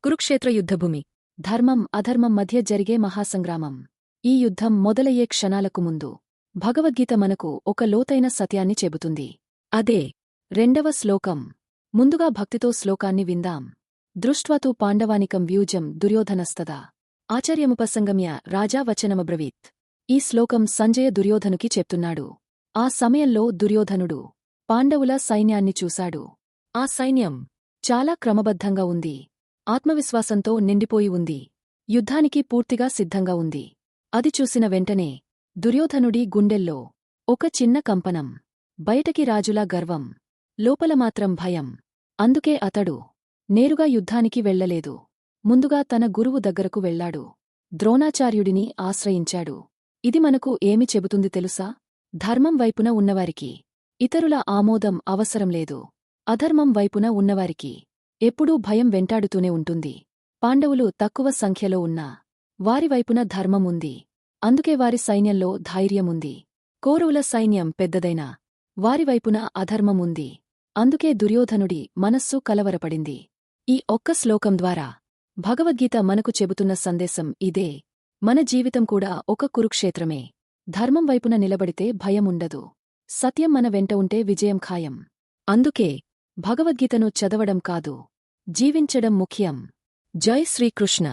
కురుక్షేత్ర యుద్ధభూమి. ధర్మం అధర్మం మధ్య జరిగే మహాసంగ్రామం. ఈ యుద్ధం మొదలయ్యే క్షణాలకు ముందు భగవద్గీత మనకు ఒక లోతైన సత్యాన్ని చెబుతుంది. అదే 2వ శ్లోకం. ముందుగా భక్తితో శ్లోకాన్ని విందాం. దృష్ట్వాతు పాండవానికం వ్యూజం దుర్యోధనస్తదా ఆచార్యముపసంగమ్య రాజా వచనమబ్రవీత్. ఈ శ్లోకం సంజయ దుర్యోధనుకి చెప్తున్నాడు. ఆ సమయంలో దుర్యోధనుడు పాండవుల సైన్యాన్ని చూశాడు. ఆ సైన్యం చాలా క్రమబద్ధంగా ఉంది. ఆత్మవిశ్వాసంతో నిండిపోయి ఉంది. యుద్ధానికి పూర్తిగా సిద్ధంగా ఉంది. అది చూసిన వెంటనే దుర్యోధనుడి గుండెల్లో ఒక చిన్న కంపనం. బయటకి రాజులా గర్వం, లోపల మాత్రం భయం. అందుకే అతడు నేరుగా యుద్ధానికి వెళ్లలేదు. ముందుగా తన గురువు దగ్గరకు వెళ్లాడు. ద్రోణాచార్యుడిని ఆశ్రయించాడు. ఇది మనకు ఏమి చెబుతుంది తెలుసా? ధర్మం వైపున ఉన్నవారికి ఇతరుల ఆమోదం అవసరం లేదు. అధర్మం వైపున ఉన్నవారికి ఎప్పుడూ భయం వెంటాడుతూనే ఉంటుంది. పాండవులు తక్కువ సంఖ్యలో ఉన్నా వారివైపున ధర్మం ఉంది. అందుకే వారి సైన్యంలో ధైర్యముంది. కౌరవుల సైన్యం పెద్దదైనా వారివైపున అధర్మం ఉంది. అందుకే దుర్యోధనుడి మనస్సు కలవరపడింది. ఈ ఒక్క శ్లోకం ద్వారా భగవద్గీత మనకు చెబుతున్న సందేశం ఇదే. మన జీవితం కూడా ఒక కురుక్షేత్రమే. ధర్మం వైపున నిలబడితే భయముండదు. సత్యం మన వెంట ఉంటే విజయం ఖాయం. అందుకే భగవద్గీతను చదవడం కాదు, జీవించడం ముఖ్యం. జై శ్రీకృష్ణ.